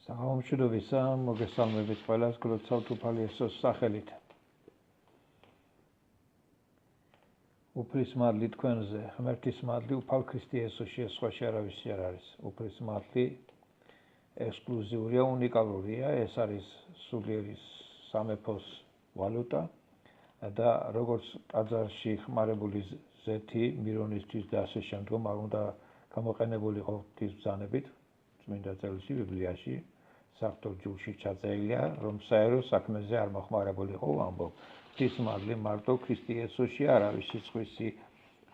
საღამომშვიდობისა, მოგესალმებით ყველას, გლოცავთ უფალი იესოს სახელით. უფლის მადლი თქვენზე, ღმერთის მადლი უფალ ქრისტე იესოში, სხვაში არავისი არ არის. უფლის მადლი ექსკლუზიურია, უნიკალურია, ეს არის სულიერი სამეფოს ვალუტა და როგორც ტაძარში ხმარებული ზეთი მირონისთვის და ასე შემდგომ არ უნდა გამოყენებულიყო ღვთისბრძანებით, წმინდა წელში ბიბლიაში საფრთხო ჯულში ჩაწერილია, რომ საერო საქმეზე არ მოხმარებულიყო ამბობ. ღვთის მადლი მარტო ქრისტე იესოში არავისი სხვისი,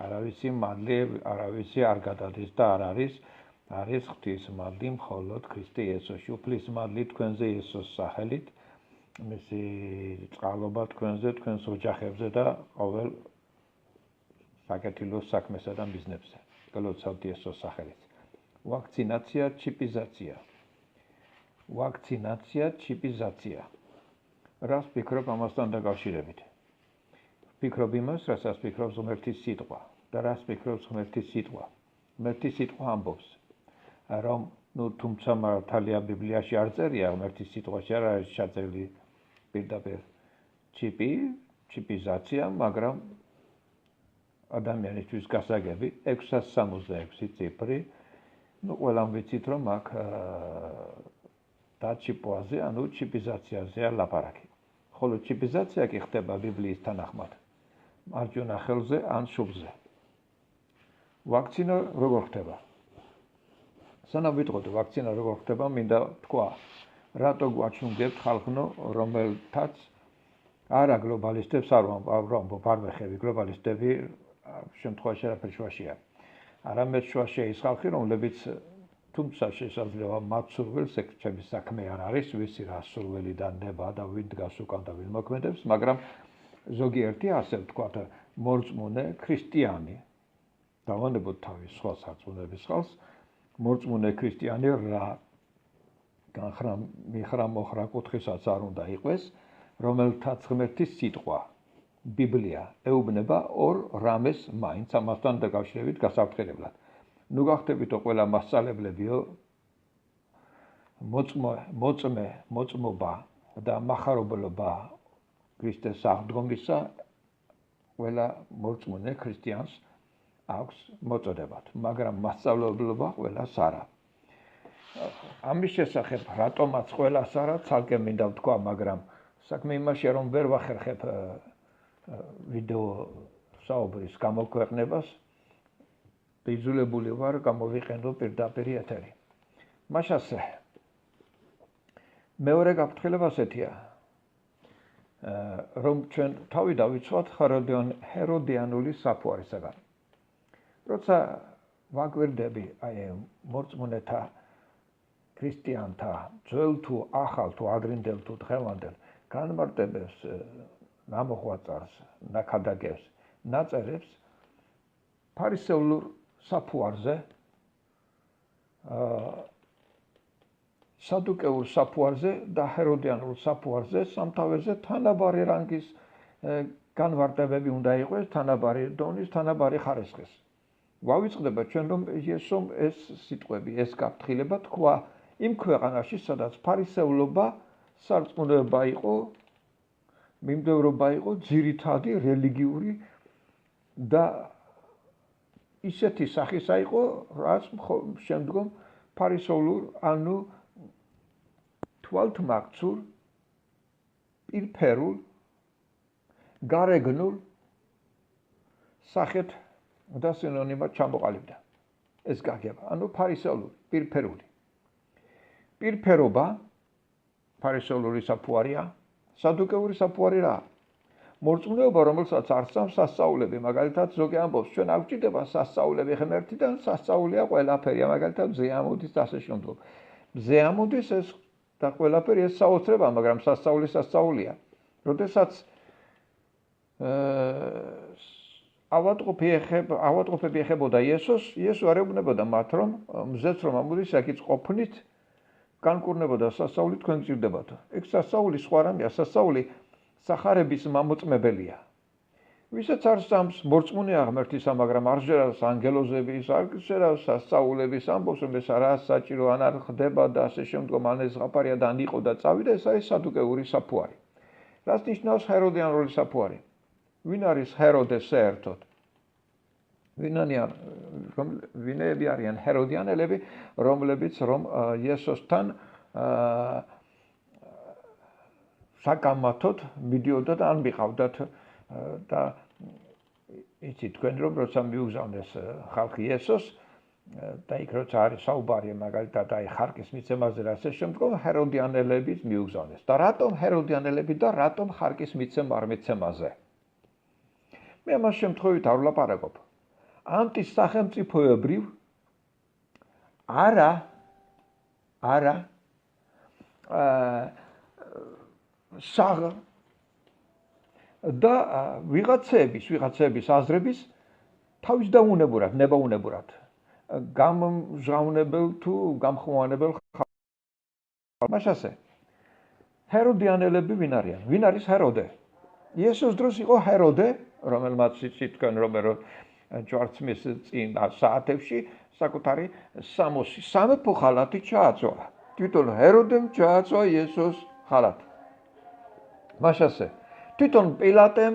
არავისი მადლი არავისი არ გადადის და არ არის ღვთის მადლი მხოლოდ ქრისტე იესოში. უფლის მადლი თქვენზე იესოს სახელით, მისი წყალობა თქვენზე, თქვენს ოჯახებზე და ყოველ საკეთილო საქმესა და ბიზნესზე. გლოცავთ იესოს სახელით. ვაქცინაცია, ჩიპიზაცია. ვაქცინაცია, ჩიპიზაცია. რას ვფიქრობ ამასთან დაკავშირებით? ვფიქრობ იმას, რასაც ვფიქრობს ღმერთის სიტყვა. და რას ვფიქრობს ღმერთის სიტყვა? ღმერთის სიტყვა ამბობს, რომ თუმცა მართალია ბიბლიაში არ წერია, ღმერთის სიტყვაში არ არის ჩაწერილი პირდაპირ ჩიპიზაცია, მაგრამ ადამიანისთვის გასაგები 666 ციფრი, ყველამ ვიცით, რომ აქ დაჩიპვაზე, ანუ ჩიპიზაციაზეა ლაპარაკი. ხოლო ჩიპიზაცია კი ხდება ბიბლიის თანახმად მარჯვენა ხელზე ან შუბლზე. ვაქცინა როგორ ხდება? სანამ ვიტყოდე ვაქცინა როგორ ხდება, მინდა თქვა, რატო გვაჩვენებთ ხალხნო, რომელთაც არა გლობალისტებს არ ვამბობ, არ ვეხები, გლობალისტები შემთხვევაში არაფერ შუაშია. არამედ შუაშია ის ხალხი, რომლებიც თუმცა შესაძლოა მათ სურვილს ექცევის საქმე არ არის, ვისი რა სურველი და ნება და ვინ დგას უკან და ვინ მოქმედებს, მაგრამ ზოგიერთი ასე ვთქვათ, მორწმუნე ქრისტიანი, დავანებოთ თავის სხვა სარწმუნოების ხალხს, მორწმუნე ქრისტიანი რა მიხრა მოხრა კუთხესაც არ უნდა იყოს, რომელთაც ღმერთის სიტყვა ბიბლია ეუბნება ორ რამეს მაინც ამასთან დაკავშირებით გასაფრთხილებლად. ნუ გახდებითო ყველა მასწავლებლებიო, მოწმობა და מחარობლობა ქრისტეს აღდგომისა ყველა მორწმუნე ქრისტიანს აქვს მოწოდებად, მაგრამ მასწავლებლობა ყველას არა. ამის შესახებ რატომაც ყველას არა, ცალკე მინდა ვთქვა, მაგრამ საქმე იმაშია, რომ ვერ ვახერხებ ვიდეო საუბრის გამოქვეყნებას, იძულებული ვარ გამოვიყენო პირდაპირ ეთერი. მაშასე მეორე გაფრთხილება ასეთია, რომ ჩვენ თავი დავიცვათ ჰეროდიანული საფუარისაგან. როცა ვაკვირდები აი მორწმუნეთა ქრისტიანთა ძველ თუ ახალ თუ ადრინდელ თუ დღევანდელ განმარტებებს, ნამოხვაწარს, ნაკადაგებს, ნაწერებს ფარისეულურ საფუარზე, სადუკეურ საფუარზე და ჰეროდიანულ საფუარზე სამთავეზე თანაბარი რანგის განმარტებები უნდა იყოს, თანაბარი დონის, თანაბარი ხარისხის. ვავიწყდება ჩვენ, რომ იესომ ეს სიტყვები, ეს გაფრთხილება თქვა იმ ქვეყანაში, სადაც ფარისეულობა, სარწმუნოება იყო, მიმდევრობა იყო ძირითადი რელიგიური და ისეთი სახისა იყო, რაც შემდგომ ფარისეულურ, ანუ თვალთმაქცურ, პირფერულ, გარეგნულ სახეთ და სინონიმად ჩამოყალიბდა. ეს გაგება, ანუ ფარისეულური, პირფერული. პირფერობა ფარისეულური საფუარია, სადუკეური საფუარი რა? მორწმუნეობა, რომელსაც არ სწავს სასწაულები, მაგალითად ზოგი ამბობს, ჩვენ არ გვჭირდება სასწაულები ღმერთიდან, სასწაულია ყველაფერია, მაგალითად მზე ამოდის და ასე შემდგომ. მზე ამოდის ეს და ყველაფერი ეს საოცრება, მაგრამ სასწაულია. როდესაც ავადმყოფები ეხებოდა იესოს, იესო არ ეუბნებოდა მათ, რომ მზეც რომ ამოდის, აქაც ყოფნით განკურნებოდა სასწაული თქვენ გჭირდებათ. ეგ სასწაული სხვა რამეა, სასწაული სახარების მამოწმებელია. ვისაც არ სამს მორწმუნეა ღმერთისა, მაგრამ არ ჟერავს ანგელოზების, არ ჟერავს სასწაულების ამბობს, რომ ეს არაა საჭირო, ან არ ხდება და ასე შემდგომ, ან ეს ზღაპარია და ან იყო და წავიდა, ეს არის სადუკეური საფუარი. რას ნიშნავს ჰეროდიანული საფუარი? ვინ არის ჰეროდე საერთოდ? ვინები არიან ჰეროდიანელები, რომლებიც რომ იესოსთან საკამათოდ მიდიოდათ ან მიყავდათ და იცით თქვენ რომ როცა მიუგზავნეს ხალხი იესოს და იქ როცა არის საუბარი მაგალითად აი ხარკის მიცემაზე და ასე შემდგომ ჰეროდიანელების მიუგზავნეს და რატომ ჰეროდიანელები და რატომ ხარკის მიცემა არ მიცემაზე? მე ამას შემთხვევით არ ვლაპარაკობ. ანტისახელმწიფოებრივ არა საღ და ვიღაცების აზრების თავის დაუნებურად, ნებაუნებურად გამჟღავნებელ თუ გამხმოვანებელ ხალხს. ჰეროდიანელები ვინ არიან? ვინ არის ჰეროდე? იესოს დროს იყო ჰეროდე, რომელმაც იცით თქვენ რომ ჯვარცმის წინ საათებში საკუთარი სამეფო ხალათი ჩააწვა. თვითონ ჰეროდემ ჩააწვა იესოს ხალათი. მაშასე თვითონ პილატემ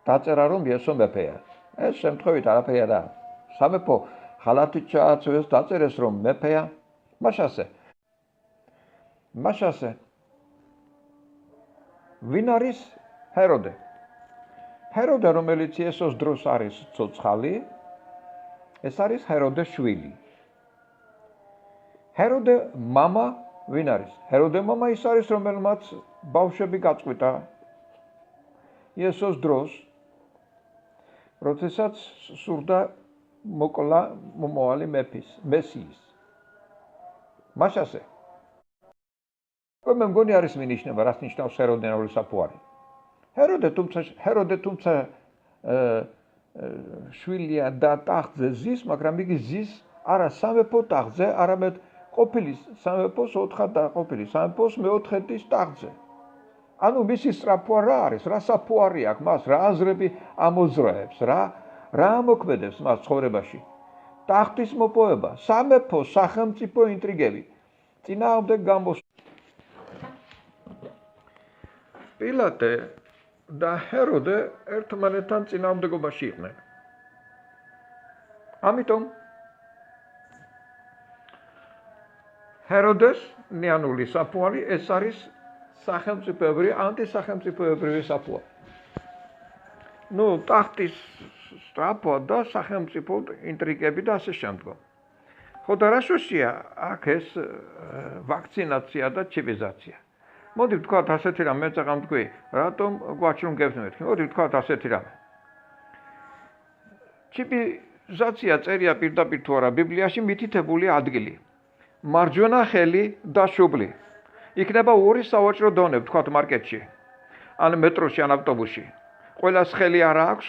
დაწერა რომ იესო მეფეა. ეს შემთხვევით არაფერი არა. სამეფო ხალათი ჩააწვეს, დაწერეს რომ მეფეა. მაშასე ვინ არის ჰეროდე? ჰეროდე, რომელიც იესოს დროს არის ცოცხალი, ეს არის ჰეროდეს შვილი. ჰეროდე მამა ვინ არის? ჰეროდე მამა ის არის, რომელმაც ბავშვები გაწყვიტა იესოს დროს, როდესაც სურდა მოკლა მომავალი მესიის. მაშასე მე მგონი არის მინიშნება, რას ნიშნავს ჰეროდიანული საფუარი. ჰეროდე თუმცა შვილია და ტახტზე ზის, მაგრამ იგი ზის არა სამეფო ტახტზე, არამედ ყოფილი სამეფოს 4-ად დაყოფილი სამეფოს მეოთხედის ტახტზე. ანუ მისი სწრაფვა რა არის? რა საფუარი აქვს მას? რა აზრები ამოძრაებს? რა ამოქმედებს მას ცხოვრებაში? ტახტის მოპოვება, სამეფო სახელმწიფო ინტრიგები. წინააღმდეგ გამოსვლა. პილატე და ჰეროდე ერთმანეთთან წინააღმდეგობაში იყვნენ. ამიტომ ჰეროდეს ნიანული საფუარი ეს არის სახელმწიფოებრივი, ანტისახელმწიფოებრივი საფუარი. ტახტის სწრაფვა და სახელმწიფო ინტრიგები და ასე შემდგომ. ხო და რა შუშია აქ ეს ვაქცინაცია და ჩიპიზაცია. მოდი ვთქვათ ასეთი რამე, მე წაღამ თქვი, რატომ გვაჩვენ გეუბნებით? მოდი ვთქვათ ასეთი რამე. ჩიპიზაცია წერია პირდაპირ თუ არა ბიბლიაში მითითებული ადგილი. მარჯვენა ხელი და შუბლი. იქნება ორი სავაჭრო დონე, ვთქვათ მარკეტში, ან მეტროში, ან ავტობუსში. ყველას ხელი არ აქვს,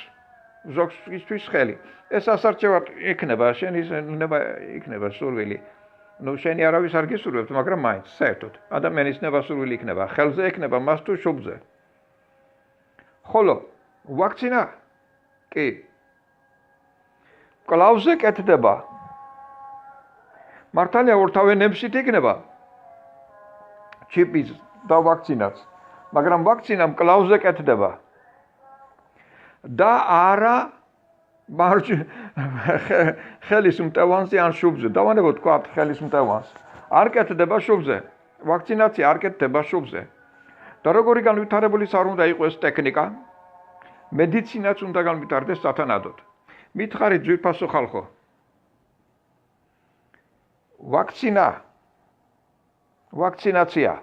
ზოგისთვის ხელი. ეს ასარჩევად იქნება, იქნება სურვილი. შენი არავის არ გისურვებთ, მაგრამ მაინც საერთოდ ადამიანის ნება სურვილი იქნება, ხელზე იქნება მას თუ შუბლზე. ხოლო ვაქცინა კი კლავზე კეთდება. მართალია ორთავე ნემსით იქნება ჩიპის და ვაქცინაც, მაგრამ ვაქცინამ კლავზე კეთდება. და არა ხელის მტევანზე ან შუბლზე. დავანებოთ თქვათ ხელის მტევანს. არ კეთდება შუბლზე. ვაქცინაცია არ კეთდება შუბლზე. და როგორი განვითარებული არ უნდა იყოს ტექნიკა, მედიცინაც უნდა განვითარდეს სათანადოდ. მითხარით ძვირფასო ხალხო. ვაქცინაცია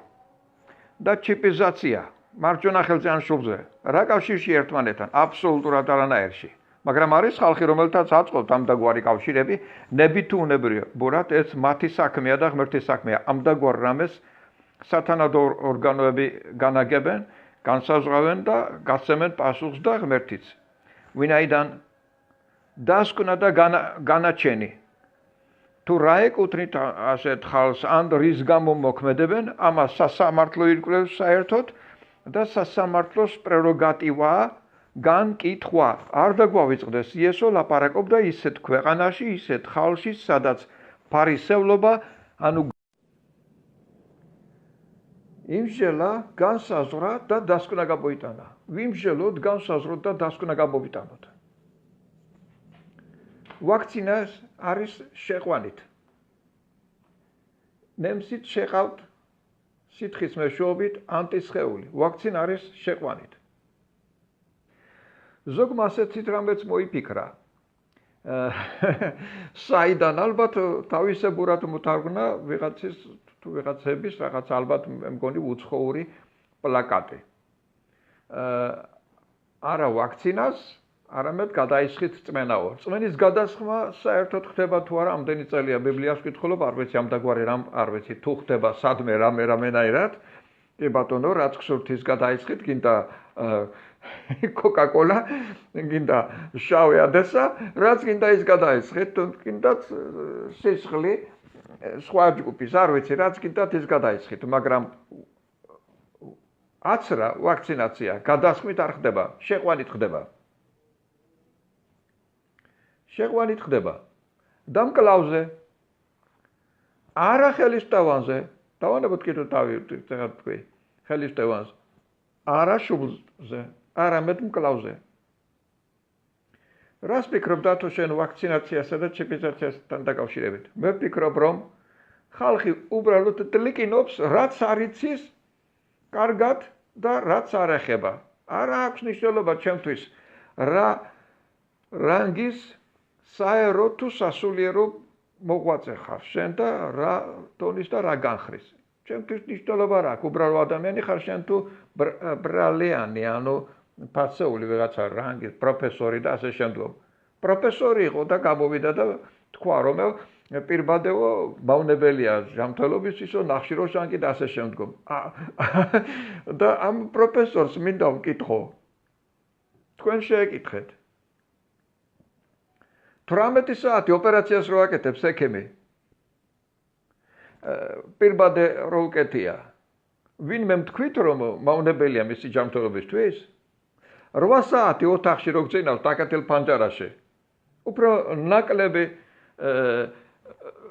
და ჩიპიზაცია მარჯვენა ხელზე ან შუბლზე. რა კავშირში ერთმანეთთან? აბსოლუტურად არანაირში. მაგრამ არის ხალხი, რომელთაც აწყობთ ამდაგვარი კავშირები, ნებით თუ უნებრივად ეს მათი საქმეა და ღმერთის საქმეა. ამდაგვარ რამეს სათანადო ორგანოები განაგებენ, განსაზღვრავენ და გასცემენ პასუხს და ღმერთიც. ვინაიდან დასკვნა და განაჩენი. თუ რა ეკუთვნით ასეთ ხალხს, ან რის გამო მოქმედებენ, ამას სასამართლო ირკვევს საერთოდ და სასამართლოს პრეროგატივაა განკითხვა. არ დაგვავიწყდეს იესო ლაპარაკობდა ისეთ ქვეყანაში, ისეთ ხალხში, სადაც ფარისევლობა, ანუ იმჟელა განსაზღვრა და დასკვნა გამოიტანა. ვიმჟელოთ, განსაზღვროთ და დასკვნა გამოვიტანოთ. ვაქცინა არის შეყვანით. ნემსით შეყავთ სითხის მეშვეობით ანტისხეული. ვაქცინა არის შეყვანით. ზოგმა ასეთით რამეც მოიფიქრა. საიდან ალბათ თავისებურად მოთარგმნა ვიღაცების რაღაც ალბათ მე მგონი უცხოური პლაკატი. არა ვაქცინას, არამედ გადაისხით წმენაო. წმენის გადასხმა საერთოდ ხდება თუ არა ამდენი წელია ბიბლიას ვკითხულობ, არ ვიცი ამდაგვარი რამ არ ვიცი თუ ხდება სადმე რამენაირად. კი ბატონო, რაც გსურთ ის გადაისხით, გინდა Coca-Cola, გინდა შავი ადესა, რაც გინდა ის გადაისხით, გინდა სისხლი სხვა ჯგუფის, არ ვიცი, რაც გინდათ ის გადაისხით, მაგრამ აცრა ვაქცინაცია გადასხმით არ ხდება, შეყვანით ხდება. შეყვანით ხდება. დამკლავზე, არა ხელისთავანზე, დავანებოთ კიდევ თავი თქვი, ხელისთავანზე, არა შუბლზე, არამედ მკლავზე. რას ფიქრობ დათო შენ ვაქცინაციასა და ჩიპიზაციასთან დაკავშირებით? მე ვფიქრობ, რომ ხალხი უბრალოდ დლიკინობს, რაც არ იცის კარგად და რაც არ ეხება. არა აქვს მნიშვნელობა ჩემთვის, რა რანგის საერო თუ სასულიერო მოღვაწე ხარ შენ და რა დონის და რა განხრის. ჩემთვის მნიშვნელობა რა აქვს, უბრალო ადამიანი ხარ შენ თუ ბრალიანი, ანუ ფასეული ვიღაცა რანგის პროფესორი და ასე შემდგომ. პროფესორი იყო და გამოვიდა და თქვა, რომ პირბადეო მავნებელია ჯანმრთელობის ისო ნახშირო ჟანგი და ასე შემდგომ. და ამ პროფესორს მინდა ვკითხო. თქვენ შეეკითხეთ. 18 საათი ოპერაციას რო აკეთებს ექიმი. პირბადე რო უკეთია. ვინმე მთქვით რომ მავნებელია მისი ჯანმრთელობისთვის? 8 საათი ოთახში რო გწინავს დაკეთილ ფანჯარაში. უფრო ნაკლები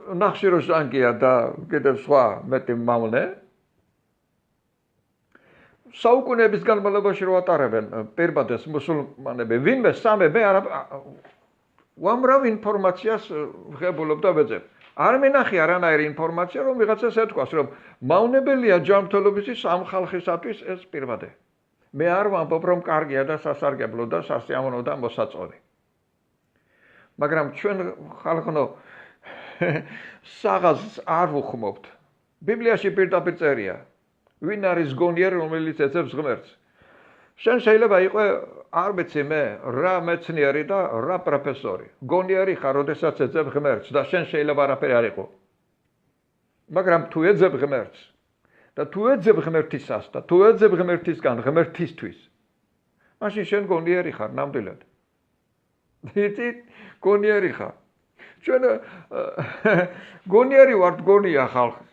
ნახშირო ჟანგია და კიდევ სხვა მეტი მავნე. საუკუნეების განმავლობაში რო ატარებენ პირბადეს მუსულმანები, ვინმე სამებე არა უამრავ ინფორმაციას ვღებულობ და ვეძებ. არ მინახი არანაირი ინფორმაცია, რომ ვიღაცას ეთქვას, რომ მავნებელია ჯანმრთელობისთვის ამ ხალხისათვის ეს პირბადე. მე არ ვამბობ, რომ კარგია და სასარგებლო და სასიამოვნო და მოსაწონი. მაგრამ ჩვენ ხალხო საღაზს არ ვუხმობთ. ბიბლიაში პირდაპირ წერია, ვინ არის გონიერი, რომელიც ეძებს ღმერთს. შენ შეიძლება იყო არ ვიცი მე რა მეცნიერი და რა პროფესორი. გონიერი ხარ, როდესაც ეძებ ღმერთს და შენ შეიძლება არაფერი არ იყო. მაგრამ თუ ეძებ ღმერთს და თუ ეძებ ღმერთისას და თუ ეძებ ღმერთისგან ღმერთისთვის, მაშინ შენ გონიერი ხარ ნამდვილად. იცით, გონიერი ხარ. ჩვენ გონიერი ვართ გონია ხალხი.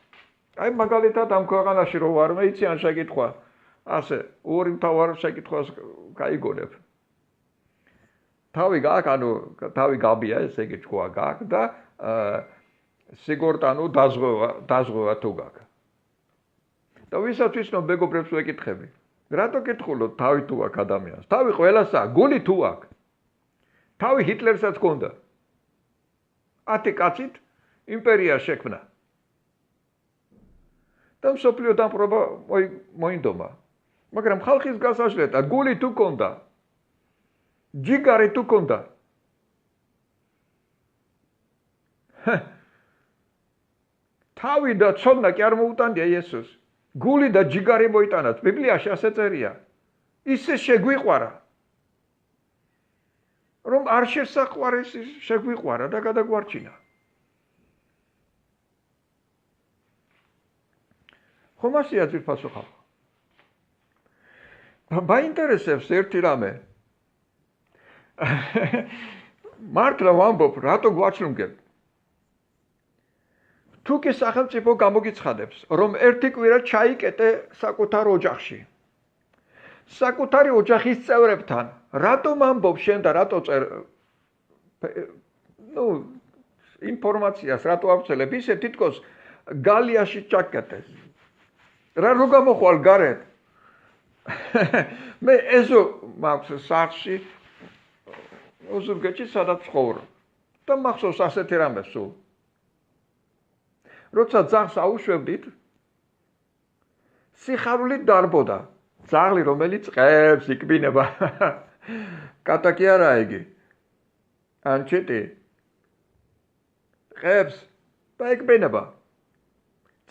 აი მაგალითად ამ ქვეყანაში რო ვარ, მე იციან შეკითხვა. ასე ორი მთავარ შეკითხვას გაიგონებ. თავი გაქვს, ანუ თავი გაბია, ესე იგი თქვა გაქვს და სიგურთ ანუ დაზღვევა თუ გაქვს. და ვისათვის რომ მეგობრებს ვეკითხები. რატო კითხულობ თავი თუ აქვს ადამიანს? თავი ყველას აქვს, გული თუ აქვს. თავი ჰიტლერსაც ჰქონდა. 10 კაცით იმპერია შექმნა. და მსოფლიო დამპყრობა მოინდომა. მაგრამ ხალხის გასაჟლეთ, გული თუ ჰქონდა, ჯიგარი თუ ჰქონდა. თავი და ცოდნა კი არ მოუტანია იესოს. გული და ჯიგარი მოიტანათ. ბიბლიაში ასე წერია. ისე შეგვიყვარა. რომ არ შესაყვარეს შეგვიყვარა და გადაგვარჩინა. ხომ ასეა ძირფასო ხალხო. მაინტერესებს ერთი რამე. მართლა ვამბობ, რატო გვაჩლუნგებ? თუ კი სახელმწიფო გამოგიცხადებს, რომ ერთი კვირა ჩაიკეტე საკუთარ ოჯახში. საკუთარი ოჯახის წევრებთან რატომ ამბობ შენ და რატო წერ ინფორმაციას რატო ავწელებ ისე თითქოს გალიაში ჩაკეტეს რა რო გამოხვალ გარეთ მე ეზო მაქვს სახლში ოზურგეთში სადაც ცხოვრობ და მახსოვს ასეთი რამე სულ როცა ძაღლს აუშვებდით სიხარული დარბოდა ძაღლი რომელიც ყებს იკბინება კატა კი არა იგი ანჩეტი ყებს და იკბინება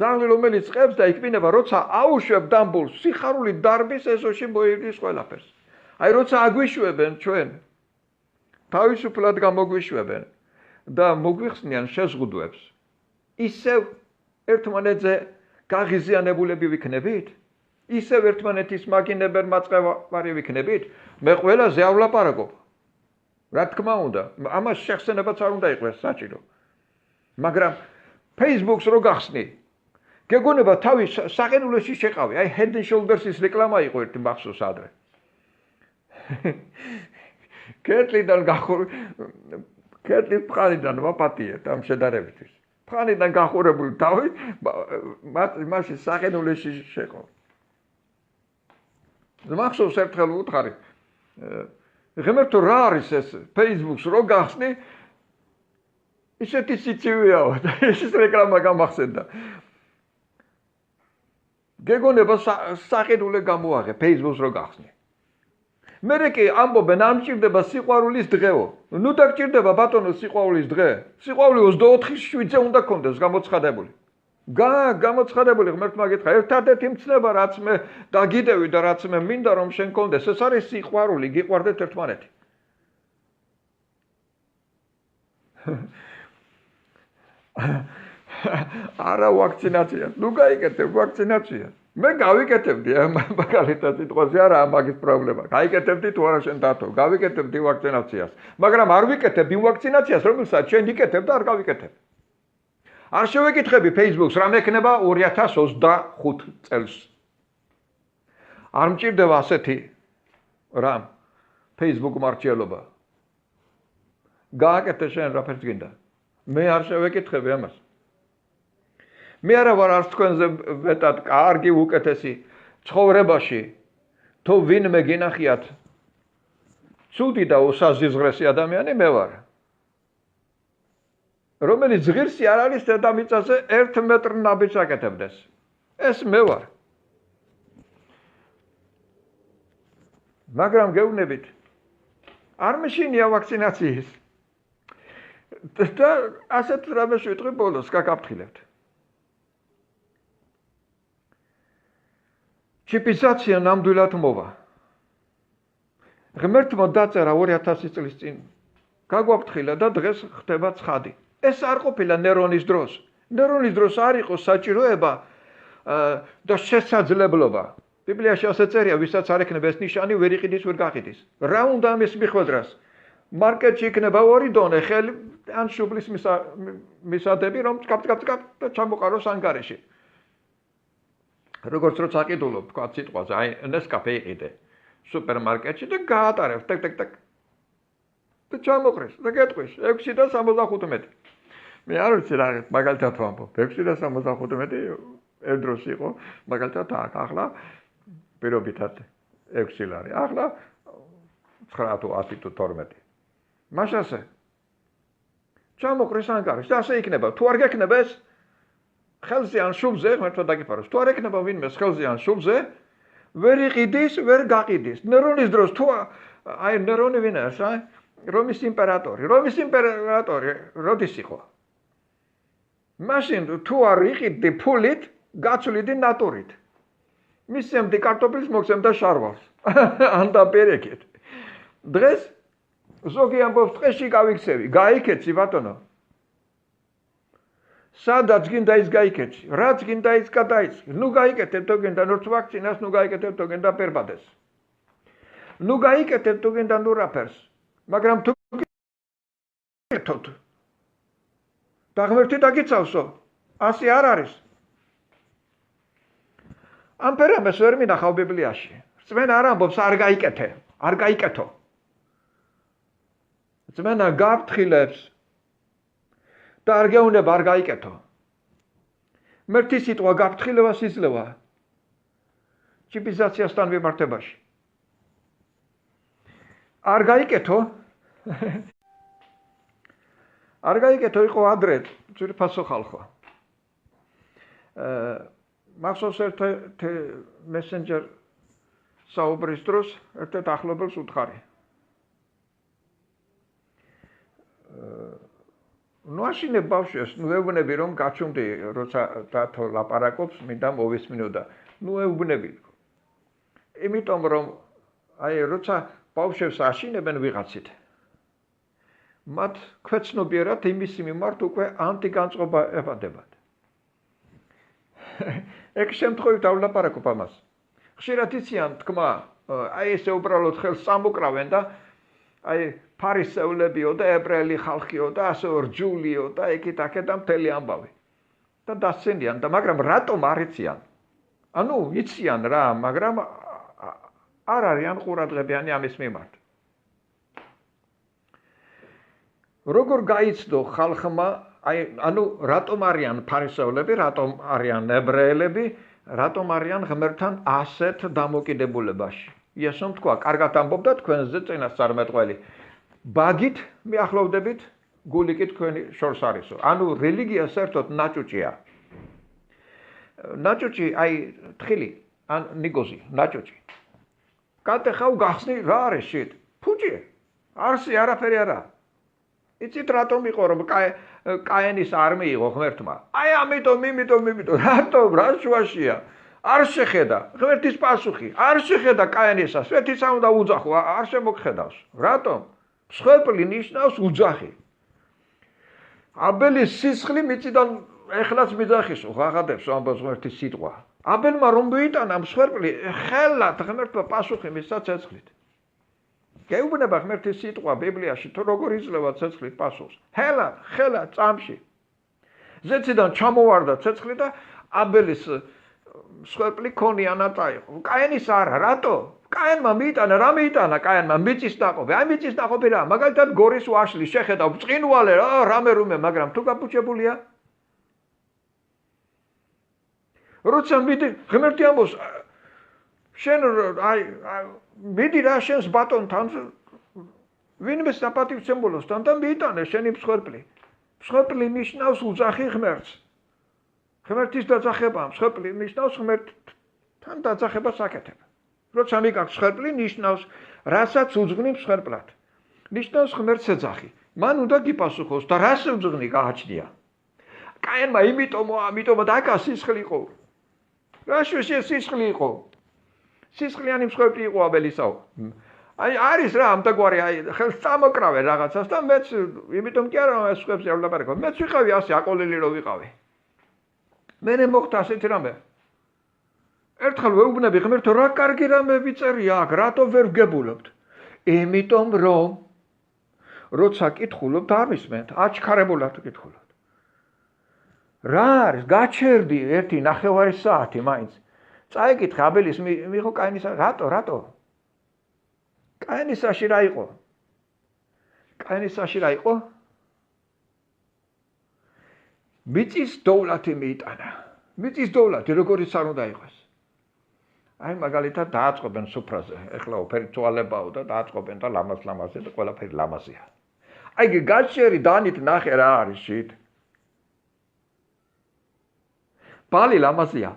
ძაღლი რომელიც ყებს და იკბინება როცა აუშვებ დამბულს სიხარული დარბის ეზოში მოიგის ყველაფერს აი როცა აგვიშვებენ ჩვენ თავისუფლად გამოგვიშვებენ და მოგვიხსნიან შეზღუდვებს ისევ ერთმანეთზე გაღიზიანებულები ვიქნებით ისევ ერთმანეთის მაგინებენ მაწყევარი ვიქნებით მე ყველაზე ავლაპარაკობ რა თქმა უნდა ამას შეხსენებაც არ უნდა იყოს საჭირო მაგრამ Facebook-ს რო გახსნი გეგონება თავის საყენულეში შეყავი აი Head and Shoulders-ის რეკლამა იყო ერთი მახსოვს ადრე კეტლიდან კეტლის ფხარიდან ვაპატიეთ ამ შედარებისთვის ფხარიდან გახურებული თავი მასში საყენულეში შეყავ მახსოვს ერთხელ უთხარი ღმერთო რა არის ეს Facebook-ს რო გახსნი ისეთი სიცივეაო და ეს რეკლამა გამახსენდა გეგონება საყიდულე გამოაღე Facebook-ს რო გახსნი მერე კი ამბობენ ამ ჭირდება სიყვარულის დღეო ნუ დაგჭირდება ბატონო სიყვარულის დღე სიყვარული 24/7-ზე უნდა კონდეს გამოცხადებული გამოცხადებული ღმერთმა გითხრა ერთადერთი მცნება რაც მე დაგიდევი და რაც მე მინდა რომ შენ კონდეს ეს არის სიყვარული გიყვარდეთ ერთმანეთი არა ვაქცინაცია ნუ გაიკეთებ ვაქცინაცია მე გავიკეთებდი მაგალითად სიტყვაზე არა მაგის პრობლემა გაიკეთებდი თუ არა შენ დათო გავიკეთებდი ვაქცინაციას მაგრამ არ ვიკეთებ იმ ვაქცინაციას რომელსაც შენ იკეთებ და არ გავიკეთებ არ შევეკითხები Facebook-ს რა მექნება 2025 წელს არ მჭირდება ასეთი რამ Facebook მარჩიელობა გააკეთე შენ რაფერს გინდა მე არ შევეკითხები ამას მე არა ვარ არც თქვენზე ვეტად კარგი უკეთესი ცხოვრებაში თუ ვინმე გინახიათ ცუდი და უსაზიზღრესი ადამიანი მე ვარ რომელიც ღირსი არ არის დედამიწაზე 1 მეტრ ნაბიჯს აკეთებდეს ეს მე ვარ მაგრამ გეუბნებით არ მეშინია ვაქცინაციის და ასეთ რამეს ვიტყვი ბოლოს გაგაფრთხილებთ ჩიპიზაცია ნამდვილად მოვა ღმერთმა დაწერა 2000 წლის წინ გაგვაფრთხილა და დღეს ხდება ცხადი ეს არ ყოფილა ნერონის დროს ნერონის დროს არ იყო საჭიროება და შესაძლებლობა ბიბლიაში ასე წერია ვისაც არ ექნება ეს ნიშანი ვერ იყიდის ვერ გაყიდის რა უნდა ამის მიხვედრას მარკეტში იქნება ორი დონე ხელი ან შუბლის მისადები რომ კაპ და ჩამოყაროს ანგარიში როგორც როცა აკიდულობ თქვა სიტყვაზე აი ნესკაფე იყიდე სუპერმარკეტში და გაატარებ ტაკ და ჩამოყრეს და გეტყვის 6 და 75 მე არ ვიცი რა მაგალითად ვამბობ 6 და 75 ერთდროს იყო მაგალითად აქ ახლა პირობითად 6 ლარი ახლა 9 თუ 10 თუ 12 მაშასე ჩამოყრეს ანგარიშს და ასე იქნება თუ არ გექნება ეს ხელზე ან შუბზე ღმერთმა დაგიფაროს თუ არ ექნება ვინმეს ხელზე ან შუბზე ვერ იყიდის ვერ გაყიდის ნერონის დროს თუ აი ნერონი ვინ არის აი რომის იმპერატორი როდის იყო მაშინ თუ არ იყიდდი ფულით გაცვლიდი ნატურით მისცემდი კარტოფილს მოგცემდა შარვალს ან დაპირეკეთ დღეს ზოგი ამბობს ტყეში გავიქცევი გაიქეცი ბატონო სადაც გინდა ის გაიქეცი რაც გინდა ის გადაიწყი ნუ გაიკეთებ თუ გინდა ნორც ვაქცინას ნუ გაიკეთებ თუ გინდა პერბადეს ნუ გაიკეთებ თუ გინდა ნუ რაფერს მაგრამ თუ გეთოთ და ღმერთი დაგიცავსო ასე არ არის ამ ფერამეს ვერ მინახავ ბიბლიაში წმენა არ ამბობს არ გაიკეთე, არ გაიკეთო. წმენა გაფრთხილებს და არ გეუბნება არ გაიკეთო. მერტი სიტყვა გაფრთხილებას იძლევა ჩიპიზაციასთან მიმართებაში. არ გაიკეთო არ გაიკეთო იყო ადრე ძვირფასო ხალხო. მახსოვს ერთ მესენჯერ საუბრის დროს ერთ ახლობელს უთხარი. ნუ აშინე ბავშვებს, ნუ ეუბნები რომ გაჩუმდი როცა დათო ლაპარაკობს, მინდა მოვისმინო და ნუ ეუბნები. იმიტომ რომ აი როცა ბავშვებს აშინებენ ვიღაცით მათ ქვეცნობიერად იმის მიმართ უკვე ანტიგანწყობა ებადებათ. ეგ შემთხვევითავლაპარაკობ ამას. ხშირად იციან თქმა, აი ესე უბრალოდ ხელს წამოკრავენ და აი ფარისეულებიო და ებრაელი ხალხიო და ასე რჯულიო და ეკით-აქეთ და მთელი ამბავი. და დასცენიან და მაგრამ რატომ არ იციან? ანუ იციან რა, მაგრამ არ არიან ყურადღებიანი ამის მიმართ. როგორ გაიცნო ხალხმა, ანუ რატომ არიან ფარისეულები, რატომ არიან ებრაელები, რატომ არიან ღმერთთან ასეთ დამოკიდებულებაში? იესომ თქვა, კარგად ამბობდა თქვენზე წინასწარმეტყველი. ბაგით მიახლოვდებით, გულიკით თქვენი შორს არისო. ანუ რელიგია საერთოდ ნაჭუჭია. ნაჭუჭი აი თხილი, ან ნიგოზი, ნაჭუჭი. კატეხავ გახსნი რა არის შეთ? ფუჭი. არსი არაფერი არა. იცით რატომ იყო რომ კაენის არ მიიღო ღმერთმა? აი ამიტომ, რატომ რა შუაშია? არ შეხედა ღმერთის პასუხი, არ შეხედა კაენისას, სვეტისა უნდა უძახო, არ შემოგხედავს. რატომ? მსხვერპლი ნიშნავს უძახი. აბელის სისხლი მიწიდან ეხლაც მიძახისო, ღაღადებს ამბობს ღმერთის სიტყვა. აბელმა რომ მოიტანა მსხვერპლი, ხელად ღმერთმა პასუხი მისცა ცეცხლით. გეუბნება ღმერთის სიტყვა ბიბლიაში თუ როგორ იძლევა ცეცხლით პასუხს. ხელად წამში. ზეციდან ჩამოვარდა ცეცხლი და აბელის მსხვერპლი ქონიანა წაიღო. კაენის არა, რატო? კაენმა მიიტანა, რა მიიტანა კაენმა? მიწის ნაყოფი. აი მიწის ნაყოფი რა, მაგალითად გორის ვაშლი შეხედავ, ბრწყინვალე რა, რამე რუმე, მაგრამ თუ გაფუჭებულია? როცა მიდი ღმერთი ამბობს, შენ აი მიდი რა შენს ბატონთან, ვინმე საპატივცემულოსთან და მიიტანე შენი მსხვერპლი. მსხვერპლი ნიშნავს უძახი ღმერთს. ღმერთის დაძახება, მსხვერპლი ნიშნავს ღმერთთან დაძახებას აკეთება. როცა მიგაქვს მსხვერპლი, ნიშნავს რასაც უძღვნი მსხვერპლად. ნიშნავს ღმერთს ეძახი. მან უნდა გიპასუხოს და რას უძღვნი გააჩნია. კაენმა ამიტომ დაკა სისხლი იყო. რა შუაშია სისხლი იყო? სისხლიანი მსხვერპლი იყო აბელისაო. აი არის რა ამდაგვარი აი ხელს წამოკრავენ რაღაცას და მეც იმიტომ კი არა ეს სხვებს არ ვლაპარაკობ. მეც ვიყავი ასე აყოლილი რო ვიყავი. მე მოხდა ასეთი რამე. ერთხელ ვეუბნები ღმერთო რა კარგი რამე ვიწერია აქ, რატო ვერ ვგებულობთ? იმიტომ რომ როცა კითხულობთ არ მისმენთ, აჩქარებულად კითხულობთ. რა არის? გაჩერდი 1.5 საათი მაინც. წაიკითხე აბელის მიიღო კაენის, რატო? კაენისაში რა იყო? კაენისაში რა იყო? მიწის დოვლათი მიიტანა. მიწის დოვლათი როგორიც არ უნდა იყოს. აი მაგალითად დააწყობენ სუფრაზე. ეხლა უფერი თვალებაო და დააწყობენ და ლამაზე და ყველაფერი ლამაზია. აი გაჩერი დანით ნახე რა არის შით. ბალი ლამაზია.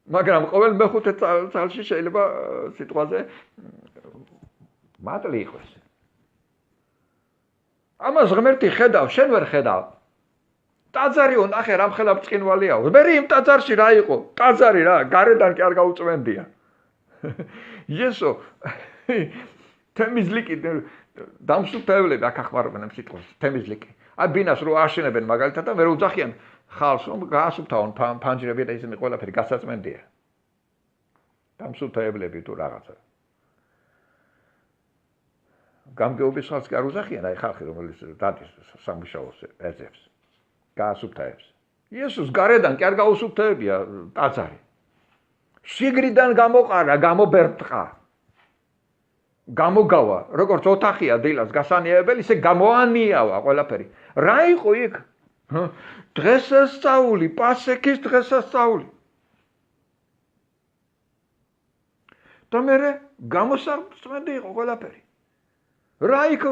მაგრამ ყოველ მეხუთე წელში შეიძლება სიტყვაზე მატლი იყოს. ამას ღმერთი ხედავ, შენ ვერ ხედავ. ტაძარიო ნახე რამხელა ბრწყინვალეაო. მე იმ ტაძარში რა იყო? ტაძარი რა, გარედან კი არ გაუწვენდია. იესო თემიზლიკი დამსუფთავებლები აქ ახმარებენ სიტყვას, თემიზლიკი. აი ბინას რო აშენებენ მაგალითად და მე რო უძახიან ხალხს რომ გაასუფთავონ ფანჯრები და ისინი ყველაფერი გასაწმენდია. დამსუფთავებლები თუ რაღაცა. გამგეობის ხალხს კი არ უძახიან აი ხალხი რომელიც დადის სამუშაოს ეძებს. გაასუფთავებს. იესოს გარედან კი არ გაუსუფთავებია ტაძარი. შიგრიდან გამოყარა, გამობერტყა. გამოგავა, როგორც ოთახია დილას გასანიებელი, ისე გამოანიავა ყველაფერი. რა იყო იქ? დღესასწაული, პასექის დღესასწაული. და მერე გამოსარწმენდი იყო ყველაფერი. რა იქ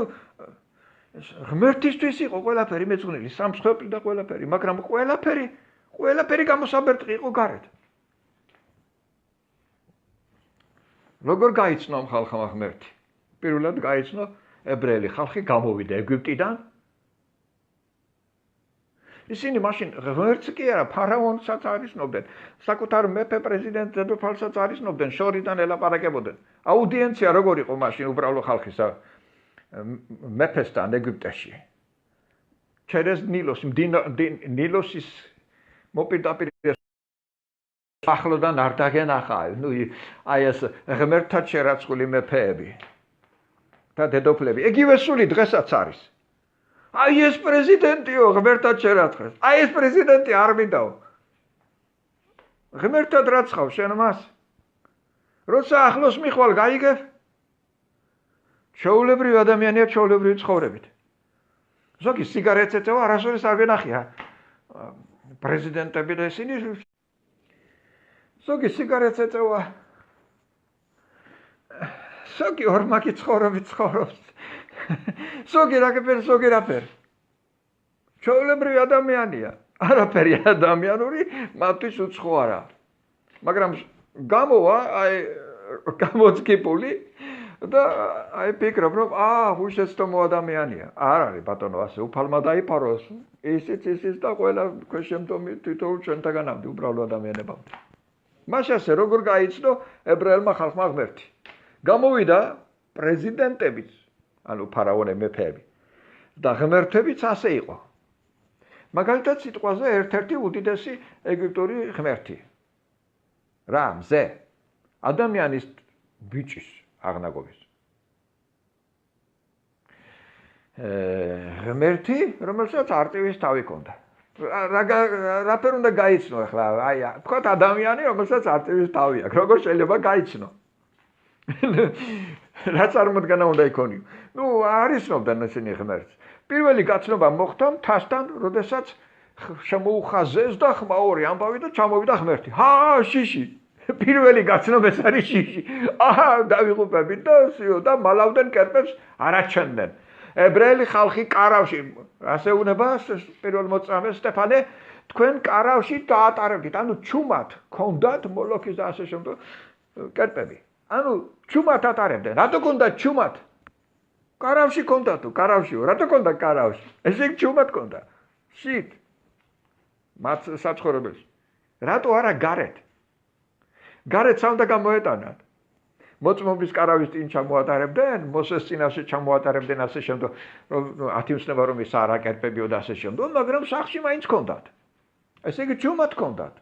ღმერთისთვის იყო ყველაფერი მეძღვნილი, სამსხვერპლი და ყველაფერი, მაგრამ ყველაფერი გამოსაბერტყი იყო გარეთ. როგორ გაიცნო ხალხმა ღმერთი? პირველად გაიცნო ებრაელი ხალხი გამოვიდა ეგვიპტიდან. ისინი მაშინ ღმერთს კი არა, ფარაონსაც არისნობდნენ, საკუთარ მეფე პრეზიდენტ დედოფალსაც არისნობდნენ, შორიდან ელაპარაკებოდნენ. აუდიენცია როგორ იყო მაშინ უბრალო ხალხისა მეფესთან ეგვიპტეში. ჩერეს ნილოსის მოპირდაპირ ახლოდან არ დაგენახა, აი ეს ღმერთთან შერაცხული მეფეები და დედოფლები. იგივე სული დღესაც არის. აი ეს პრეზიდენტიო ღმერთთან შერაცხეს. აი ეს პრეზიდენტი არ მინდაო. ღმერთთან რაცხავ შენ მას. როცა ახლოს მიხვალ გაიგებ? ჩვეულებრივი ადამიანია ჩვეულებრივი ცხოვრებით. ზოგი სიგარეტს ეწევა, არასოდეს არ ვენახია. პრეზიდენტები და ისინი ზოგი სიგარეტს ეწევა. ზოგი ორმაგი ცხოვრობით ცხოვრობს. ზოგი რაფერ. ჩვეულებრივი ადამიანია. არაფერი ადამიანური მათთვის უცხო არა. მაგრამ გამოვა აი გამოწკიპული და აი ფიქრობ რომ უშეცდომო ადამიანია. არ არის ბატონო ასე უფალმა დაიფაროს. ისიც და ყველა ქვეშემდომი თითოეულ ჩვენთაგანამდე უბრალო ადამიანებამდე. მაშასე როგორ გაიცნო ებრაელმა ხალხმა ღმერთი? გამოვიდა პრეზიდენტებიც, ანუ ფარაონები, მეფეები და ღმერთებიც ასე იყო. მაგალითად სიტყვაზე ერთ-ერთი უდიდესი ეგვიპტური ღმერთი. რა, მზე? ადამიანის ბიჭის აღნაგობის. ღმერთი, რომელსაც არწივის თავი ჰქონდა. რაფერ უნდა გაიცნო ახლა, აი, თქვათ ადამიანი, რომელსაც არწივის თავი აქვს, როგორ შეიძლება გაიცნო? რა წარმოდგენა უნდა იქონიო? არიცნობდნენ ისინი ღმერთს. პირველი გაცნობა მოხდა მთასთან, როდესაც შემოუხაზეს და ხმაური ამბავი და ჩამოვიდა ღმერთი. შიში. პირველი გაცნობა ეს არის შიში. დავიღუპებით და მალავდნენ კერპებს არაჩენდნენ. ებრაელი ხალხი კარავში, ასე უნება პირველ მოწამეს სტეფანე, თქვენ კარავში დაატარებდით, ანუ ჩუმად ქონდათ მოლოქის და ასე შემდეგ კერპები. ანუ ჩუმად ატარებდნენ. რატო ქონდათ ჩუმად? კარავში ქონდა თუ კარავშიო, რატო ქონდა კარავში? ესე იგი ჩუმად ქონდა. შით. მათ საცხოვრებელში. რატო არა გარეთ? გარეთ სამ და გამოეტანათ. მოწმობის კარავის წინ ჩამოატარებდნენ, მოსეს წინაშე ჩამოატარებდნენ ასე შემდეგ, ათიმსნება რომ ის არა კერპებიო და ასე შემდეგ, მაგრამ სახლში მაინც ქონდათ. ესე იგი ჩუმად ქონდათ.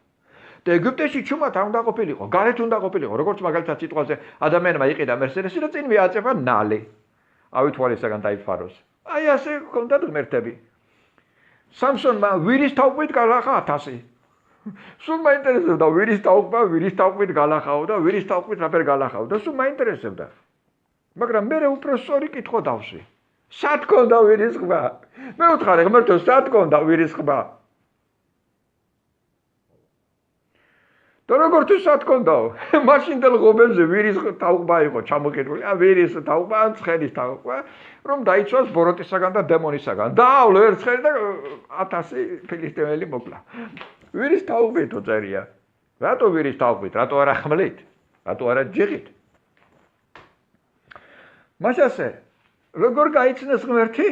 და ეგვიპტეში ჩუმად არ უნდა ყოფილიყო, გარეთ უნდა ყოფილიყო, როგორც მაგალითად სიტყვაზე ადამიანმა იყიდა მერსედესი და წინ მიაწევა ნალი. ავითვალისაგან დაიფაროს. აი ასე ქონდათ ღმერთები. სამსონმა ვირის თავით გალახა 1000. სულ მაინტერესებდა ვირის თავით გალახაო და ვირის თავით რაფერ გალახაო და სულ მაინტერესებდა. მაგრამ მე უფრო სწორი კითხვა დავსვი. სად ქონდა ვირის ხმა? მე ვთხარი ღმერთო, სად ქონდა ვირის ხმა? და როგორ თუ სად ქონდაო? მაშინდელ ღობელზე ვირის თავყვა იყო ჩამოკიდული. ვირის თავყვა, ცხენის თავყვა, რომ დაიცვას ბოროტისაგან და დემონისაგან. დაავლო ერთ ცხენი და 1000 ფილისტიმელი მოკლა. ვირის თავყვითო წერია. რატო ვირის თავყვით? რატო არა ხმლით? რატო არა ჯიღით? მაშასე, როგორ გაიცნეს ღმერთი?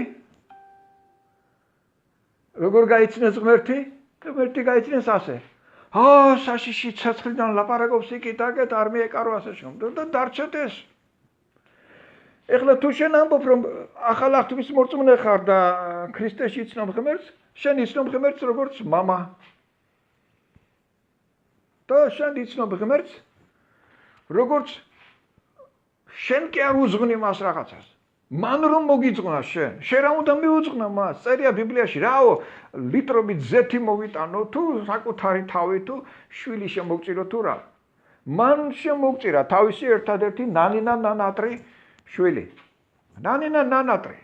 როგორ გაიცნეს ღმერთი? ღმერთი გაიცნეს ასე. საშიში ცეცხლიდან ლაპარაკობს იქით-აქეთ, არ მიეკარო ასე შემდეგ და დარჩეთ ეს. ეხლა თუ შენ ამბობ რომ ახალ აღთქმის მორწმუნე ხარ და ქრისტეში იცნობ ღმერთს, შენ იცნობ ღმერთს როგორც მამა. და შენ იცნობ ღმერთს როგორც შენ კი არ უძღვნი მას რაღაცას. მან რომ მოგიძღვნა შენ რა უნდა მიუძღვნა მას? წერია ბიბლიაში, რაო, ლიტრობით ზეთი მოვიტანო თუ საკუთარი თავი თუ შვილი შემოგწირო თუ რა. მან შემოუწირა თავისი ერთადერთი ნანინა ნანატრი შვილი. ნანინა ნანატრი.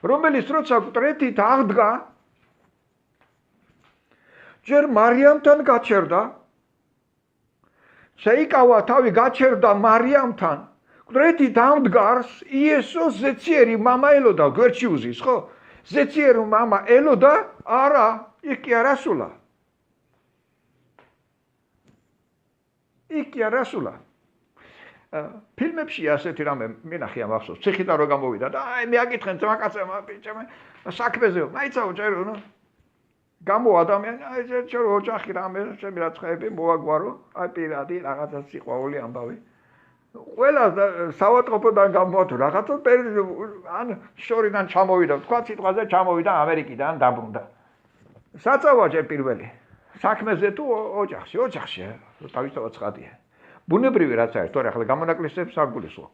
რომელიც როცა მტრეთით აღდგა, ჯერ მარიამთან გაჩერდა. შეიკავა თავი გაჩერდა მარიამთან. მტრეთით ამდგარს იესოს ზეციერი მამა ელოდა, გვერდში უზის, ხო? ზეციერი მამა ელოდა, არა, იქ კი არ ასულა. იქ კი არ ასულა. ფილმებში ასეთი რამე მინახია მახსოვს. ციხიდან რო გამოვიდა და აი მე აკითხენ ძმაკაცებმა, ბიჭებმა, საქმეზეო, მაიცაო ჭერო, ნუ. გამო ადამიანი, აი ჭერო ოჯახი რამე, ჩემი რაცხები მოაგვარო, აი პირადი რაღაცა სიყვარული ამბავი. ყველა საავადმყოფოდან გამოვა რაღაცა ან შორიდან ჩამოვიდა, თქვა სიტყვაზე ჩამოვიდა ამერიკიდან დაბრუნდა. საწავა ჯერ პირველი. საქმეზე თუ ოჯახში, თავისთავად ცხადია. ბუნებრივი რაც არის, თორე ახლა გამონაკლისებს არ გულისხმობ.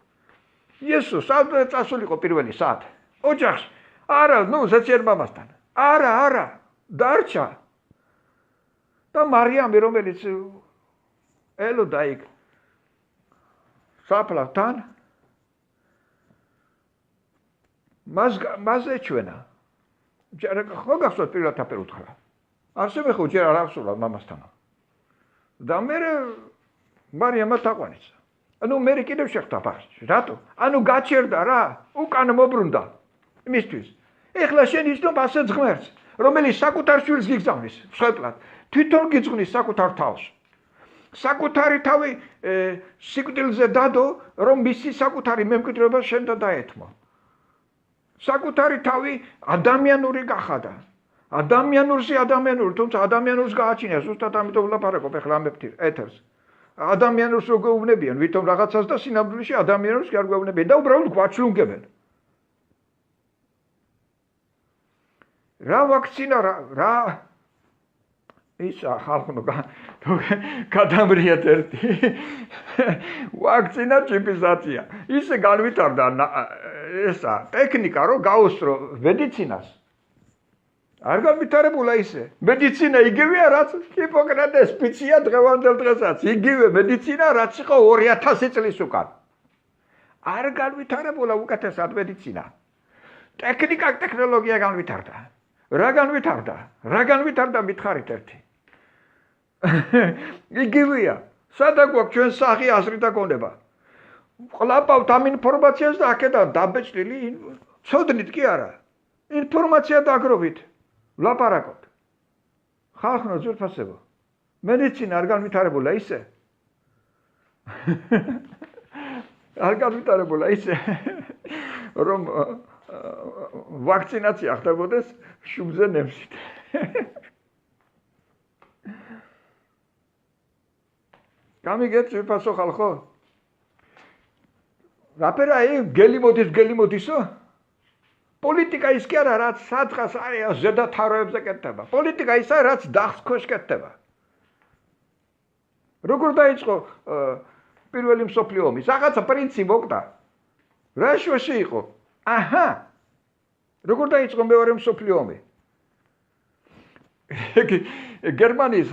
იესოს სადღაც წასულიყო პირველი საათი. ოჯახში. არა, ნუ ზეციერ მამასთან. არა, დარჩა. და მარიამი რომელიც ელოდა იქ საფლავთან მას ეჩვენა. ხო გახსოვთ პირველად აფერ უთხრა. ასევე ხო ჯერ არ აღსულა მამასთან. და მე მარიამა თაყვანიცა. ანუ მე კიდევ შეხტა ბაღში. რატო? ანუ გაჩერდა რა, უკან მობრუნდა. იმისთვის. ეხლა შენ ისნო ასეც ღმერთს, რომელიც საკუთარ შვილს გიგზავნის, მსხვერპლად. თვითონ გიძღვნის საკუთარ თავს. საკუთარი თავი სიკვდილზე დადო, რომ მისი საკუთარი მემკვიდრეობა შენთან დაეთმო. საკუთარი თავი ადამიანური გახადა. ადამიანურზე ადამიანური, თუმცა ადამიანურს გააჩინა, ზუსტად ამიტომ ვლაპარაკობ ეხლა ამ ეთერს. ადამიანურს რო გვეუბნებიან, ვითომ რაღაცას და სინამდვილეში ადამიანურს კი არ გვეუბნებიან და უბრალოდ გვაჩლუნგებენ. რა ვაქცინა რა ისა ხალხო გადამრიეთ ერთი ვაქცინა ჩიპიზაცია. ისე განვითარდა ესა ტექნიკა რომ გაუსწრო მედიცინას. არ განვითარებულა ისე. მედიცინა იგივეა რაც ჰიპოკრატეს პიცია დღევანდელ დღესაც. იგივე მედიცინა რაც იყო 2000 წლის უკან. არ განვითარებულა უკეთესად მედიცინა. ტექნოლოგია განვითარდა. რა განვითარდა მითხარით ერთი. იგივეა. სადა გვაქვს ჩვენ სახი აზრი და გონება. ყლაპავთ ამ ინფორმაციას და აქედან დაბეჭდილი ცოდნით კი არა. ინფორმაცია დაგროვით. ვლაპარაკობთ. ხალხო ძვირფასებო. მედიცინა არ განვითარებულა ისე. არ განვითარებულა ისე. რომ ვაქცინაცია ხდებოდეს შუბზე ნემსით. გამიგეთ ძვირფასო ხალხო? რაფერაა გელი მოდისო? პოლიტიკა ის კი არა რაც საწყას არის ზედა თაროებზე კეთდება. პოლიტიკა ისაა რაც დახს ქვეშ კეთდება. როგორ დაიწყო პირველი მსოფლიო ომი? რაღაცა პრინცი მოკდა. რა შუაში იყო? აჰა. როგორ დაიწყო მეორე მსოფლიო ომი? გერმანიის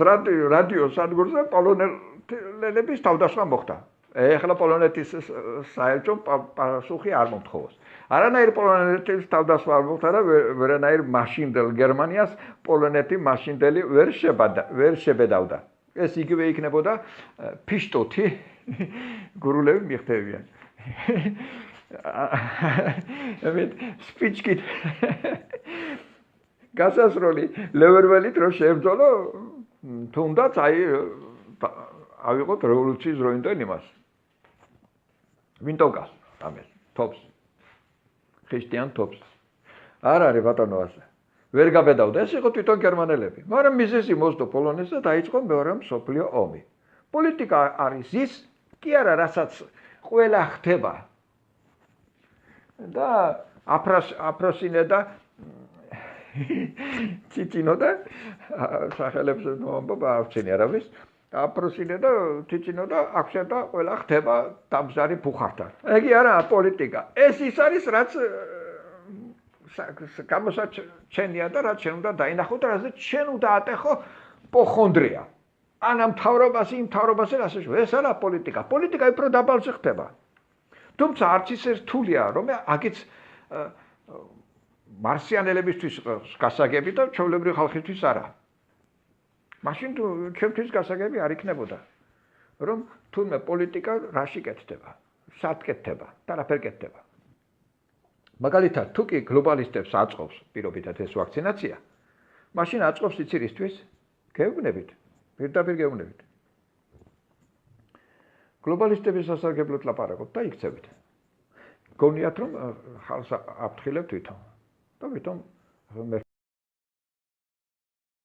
რადიო სადგურზე პოლონელების თავდასხმა მოხდა. ეხლა პოლონეთის საელჩო პასუხი არ მომთხოვოს. არანაირ პოლონეთის თავდასხმა არ მოხდა და ვერანაირ მაშინდელ გერმანიას პოლონეთი მაშინდელი ვერ შებედავდა. ეს იგივე იქნებოდა ფიშტოთი გურულები მიხდებიან. ამით სპიჩკით გასასროლი ლევერველით რო შეებრძოლო თუნდაც ავიღოთ რევოლუციის დროინდელ იმას. ვინ ტოვგას ამას თობს ქრისტიან თობს. არ არის ბატონო ასე. ვერ გაბედავდა, ეს იყო თვითონ გერმანელები. მაგრამ მიზეზი მოსდო პოლონეთს და დაიწყო მეორე მსოფლიო ომი. პოლიტიკა არის ის, კი არა, რასაც ყველა ხდება. და აფროსინე და ციცინო და სახელებს მომბობ ავცინე არავის. აფროსინე და ციცინო და აქცენტა ყველა ხდება დამზარი ბუხართან. ეგი არა პოლიტიკა. ეს ის არის რაც გამოსაჩენია და რაც შენ უნდა დაინახო და რაზეც შენ უნდა ატეხო პოხონდრია. ან ამ მთავრობას, იმ მთავრობას ასე შევ. ეს არა პოლიტიკა. პოლიტიკა უფრო დაბალში ხდება. თუმცა არც ისე რთულია, რომ აქიც მარსიანელებისთვის გასაგები და ჩვეულებრივი ხალხისთვის არა. მაშინ ჩვენთვის გასაგები არ იქნებოდა. რომ თურმე პოლიტიკა რაში კეთდება, სად კეთდება და რაფერ კეთდება. მაგალითად, თუ კი გლობალისტებს აწყობს პირობითად ეს ვაქცინაცია, მაშინ აწყობს იცი რისთვის? გეუბნებით, პირდაპირ გეუბნებით. გლობალისტების სასარგებლოდ ლაპარაკობთ და იქცევით. გონიათ რომ ხალხს აფრთხილებ თვითონ. და თვითონ